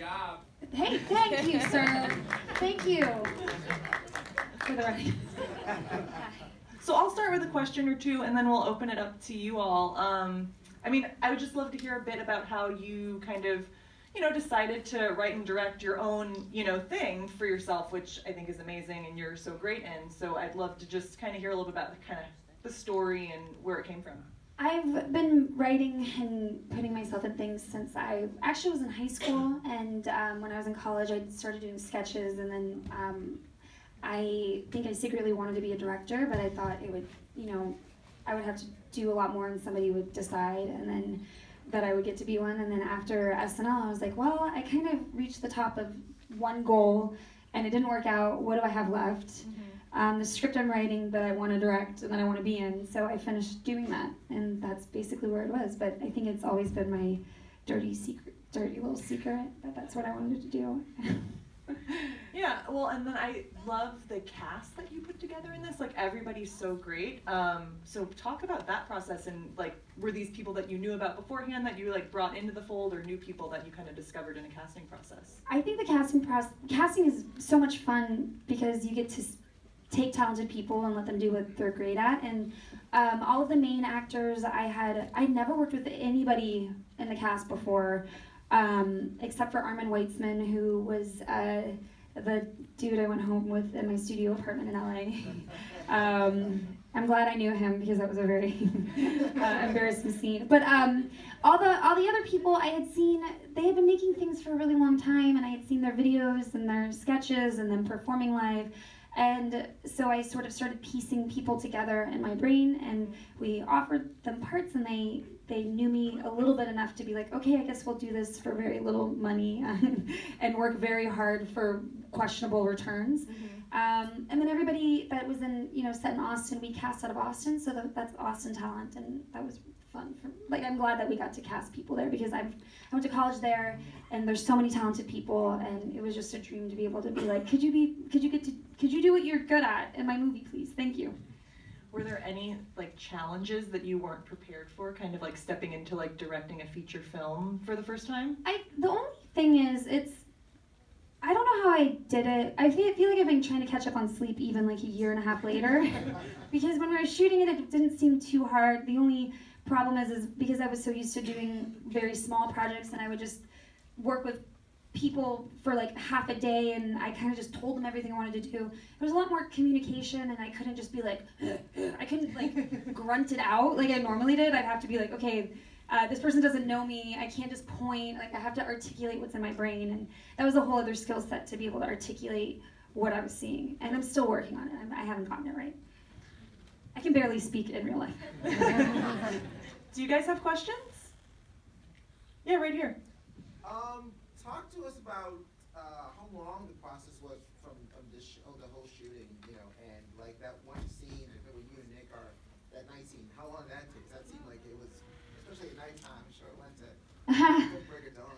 job. Hey, thank you, sir. Thank you. For the record. So I'll start with a question or two, and then we'll open it up to you all. I would just love to hear a bit about how you kind of, decided to write and direct your own, thing for yourself, which I think is amazing and you're so great in. So I'd love to just kind of hear a little bit about the story and where it came from. I've been writing and putting myself in things since I actually was in high school, and when I was in college I started doing sketches, and then I think I secretly wanted to be a director, but I thought it would, I would have to do a lot more and somebody would decide, and then that I would get to be one. And then after SNL, I was like, well, I kind of reached the top of one goal and it didn't work out. What do I have left? Mm-hmm. The script I'm writing that I want to direct and that I want to be in. So I finished doing that, and that's basically where it was. But I think it's always been my dirty little secret that that's what I wanted to do. Yeah, well, and then I love the cast that you put together in this. Like, everybody's so great. So talk about that process, and were these people that you knew about beforehand that you brought into the fold, or new people that you kind of discovered in a casting process? I think the casting is so much fun because you get to take talented people and let them do what they're great at. And all of the main actors I'd never worked with anybody in the cast before. Except for Armin Weitzman, who was the dude I went home with in my studio apartment in LA. I'm glad I knew him because that was a very embarrassing scene. But all the other people I had seen, they had been making things for a really long time, and I had seen their videos and their sketches and them performing live. And so I sort of started piecing people together in my brain, and we offered them parts, and they knew me a little bit enough to be like, okay, I guess we'll do this for very little money and work very hard for questionable returns. Mm-hmm. And then everybody that was in, set in Austin, we cast out of Austin, so that's Austin talent, and that was fun. I'm glad that we got to cast people there because I went to college there, and there's so many talented people, and it was just a dream to be able to be like, could you do what you're good at in my movie, please? Thank you. Were there any challenges that you weren't prepared for, kind of stepping into directing a feature film for the first time? The only thing is, I don't know how I did it. I feel like I've been trying to catch up on sleep even a year and a half later. Because when we were shooting it didn't seem too hard. The only problem is because I was so used to doing very small projects, and I would just work with people for half a day, and I kind of just told them everything I wanted to do. There was a lot more communication, and I couldn't just be I couldn't grunt it out like I normally did. I'd have to be okay, this person doesn't know me. I can't just point. I have to articulate what's in my brain, and that was a whole other skill set to be able to articulate what I was seeing. And I'm still working on it. I haven't gotten it right. I can barely speak in real life. Do you guys have questions? Yeah, right here. Talk to us about how long the process was from the whole shooting, and that one scene where you and Nick are, that night scene, how long did that take? That seemed like it was, especially at nighttime, I'm sure it went to break of dawn.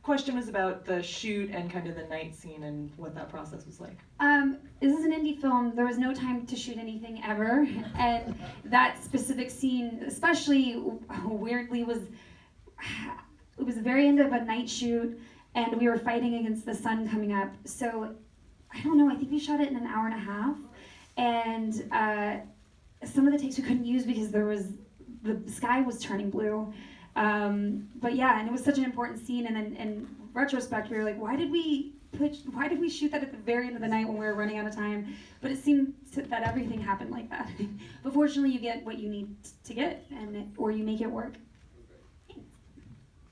Question was about the shoot and kind of the night scene and what that process was like. This is an indie film. There was no time to shoot anything ever, and that specific scene, especially weirdly, it was the very end of a night shoot, and we were fighting against the sun coming up. So, I don't know, I think we shot it in an hour and a half, and some of the takes we couldn't use because the sky was turning blue. But yeah, and it was such an important scene, and then in retrospect, we were like, why did we shoot that at the very end of the night when we were running out of time? But it seemed that everything happened like that. But fortunately, you get what you need to get, or you make it work.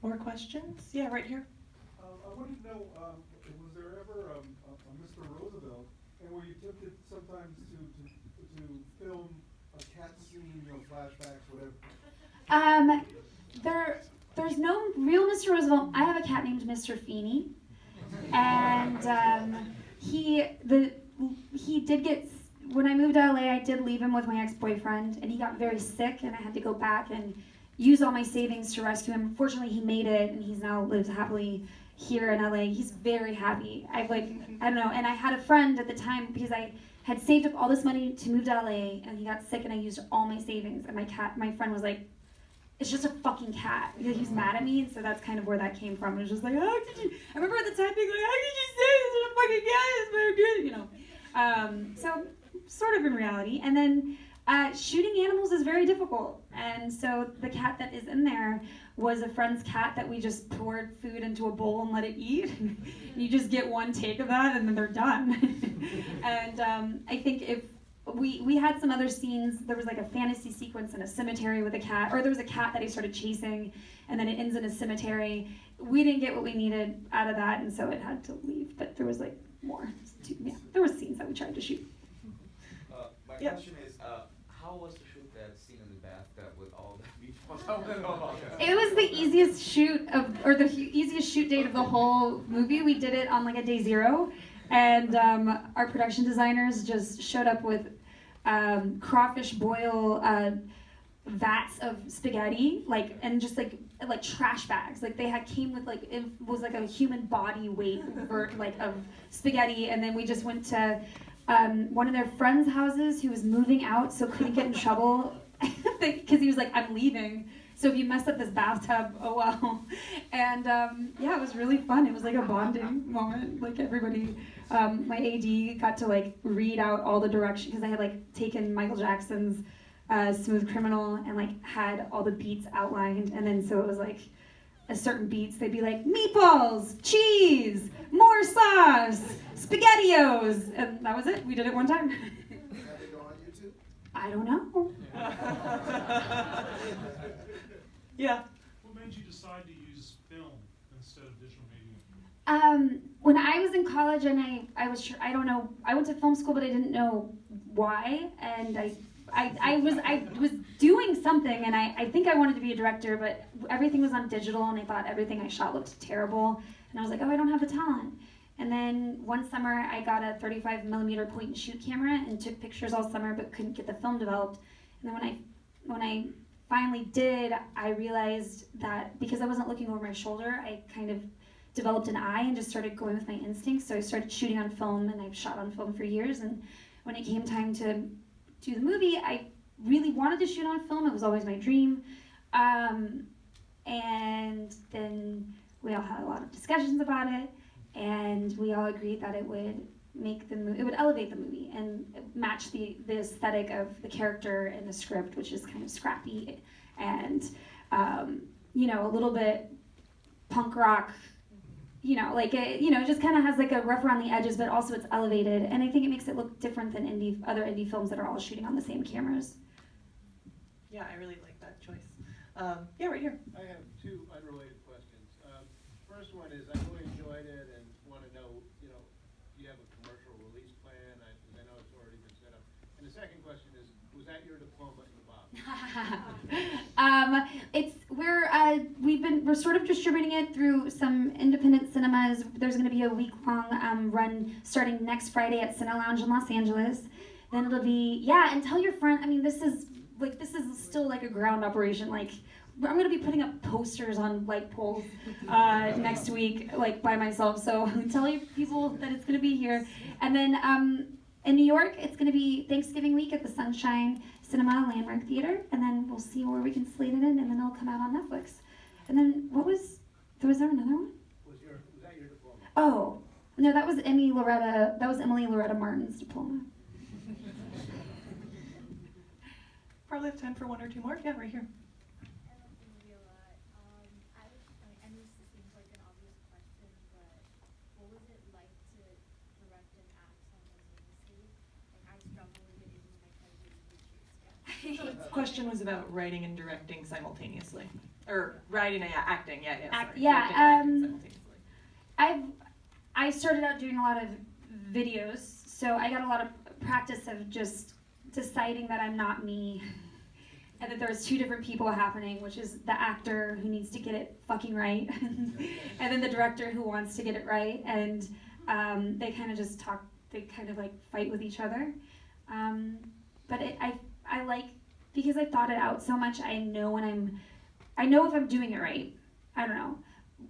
More questions? Yeah, right here. I wanted to know, was there ever a Mr. Roosevelt, and were you tempted sometimes to film a cat scene, flashbacks, whatever? There's no real Mr. Roosevelt. I have a cat named Mr. Feeney, and he did get. When I moved to LA, I did leave him with my ex-boyfriend, and he got very sick, and I had to go back and use all my savings to rescue him. Fortunately, he made it, and he's now lives happily here in LA. He's very happy. I don't know, and I had a friend at the time because I had saved up all this money to move to LA, and he got sick, and I used all my savings, and my friend was like, it's just a fucking cat. He was mad at me, and so that's kind of where that came from. It was just I remember reality. And then shooting animals is very difficult. And so the cat that is in there was a friend's cat that we just poured food into a bowl and let it eat. You just get one take of that and then they're done. And I think if we had some other scenes, there was like a fantasy sequence in a cemetery with a cat, or there was a cat that he started chasing and then it ends in a cemetery. We didn't get what we needed out of that, and so it had to leave. But there was like more. There were scenes that we tried to shoot. My question is, how was to shoot that scene in the bathtub with all the meatballs? I want to know about that. It was the easiest easiest shoot date of the whole movie. We did it on like a day zero, and our production designers just showed up with crawfish boil vats of spaghetti, and just like trash bags. Like they came with it was like a human body weight of spaghetti, and then we just went to one of their friends' houses who was moving out, so couldn't get in trouble because he was like, I'm leaving. So if you mess up this bathtub, oh well. And yeah, it was really fun. It was like a bonding moment. Like everybody, my AD got to read out all the directions because I had taken Michael Jackson's Smooth Criminal and had all the beats outlined, and then so it was a certain beats, they'd be like, meatballs, cheese, more sauce, SpaghettiOs, and that was it. We did it one time. Have they go on YouTube? I don't know. Yeah. What made you decide to use film instead of digital media? When I was in college and I was sure, I don't know, I went to film school, but I didn't know why, and I was doing something, and I think I wanted to be a director, but everything was on digital, and I thought everything I shot looked terrible, and I was like, oh, I don't have the talent. And then one summer, I got a 35mm point and shoot camera and took pictures all summer, but couldn't get the film developed. And then when I finally did, I realized that because I wasn't looking over my shoulder, I kind of developed an eye and just started going with my instincts. So I started shooting on film, and I've shot on film for years. And when it came time to do the movie, I really wanted to shoot on film. It was always my dream. And then we all had a lot of discussions about it, and we all agreed that it would make the movie, it would elevate the movie and match the aesthetic of the character and the script, which is kind of scrappy and a little bit punk rock, it just kind of has a rough around the edges, but also it's elevated, and I think it makes it look different than other indie films that are all shooting on the same cameras. Yeah, I really like that choice. Yeah, right here. I have two unrelated questions. First one is I really enjoyed it and want to know, do you have a commercial release plan? I know it's already been set up. And the second question is, was that your diploma in the box? We're sort of distributing it through some independent cinemas. There's going to be a week-long run starting next Friday at Cine Lounge in Los Angeles. Then it'll be and tell your friend. I mean, this is still a ground operation. I'm going to be putting up posters on light poles next week, by myself. So tell your people that it's going to be here. And then in New York, it's going to be Thanksgiving week at the Sunshine Cinema Landmark Theater, and then we'll see where we can slate it in, and then it'll come out on Netflix. And then was there another one? Was that your diploma? Oh, no, that was Emily Loretta Martin's diploma. Probably have time for one or two more. Yeah, right here. I love the movie a lot. I know this seems like an obvious question, but what was it like to direct and act simultaneously? I struggle with it even when I try to do shoots. So the question was about writing and directing simultaneously, or writing and acting. Yeah. Sorry. Directing and acting simultaneously. I started out doing a lot of videos, so I got a lot of practice of just deciding that I'm not me, and that there's two different people happening, which is the actor who needs to get it fucking right, and then the director who wants to get it right, and they kind of just talk, they kind of fight with each other. But I like, because I thought it out so much, I know if I'm doing it right. I don't know.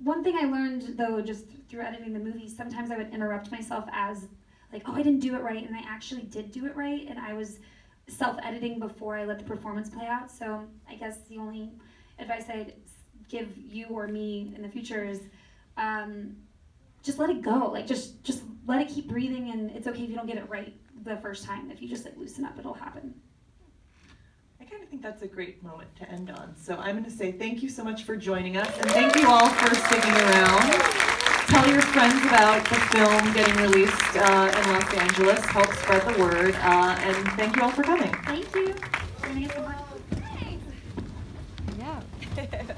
One thing I learned though, just through editing the movie, sometimes I would interrupt myself as oh, I didn't do it right, and I actually did do it right, and I was self-editing before I let the performance play out. So I guess the only advice I'd give you or me in the future is just let it go. Like just let it keep breathing, and it's okay if you don't get it right the first time. If you just like loosen up, it'll happen. I kind of think that's a great moment to end on. So I'm going to say thank you so much for joining us, and thank you all for sticking around. Tell your friends about the film getting released in Los Angeles. Help spread the word, and thank you all for coming. Thank you. We're gonna get some more. Yeah.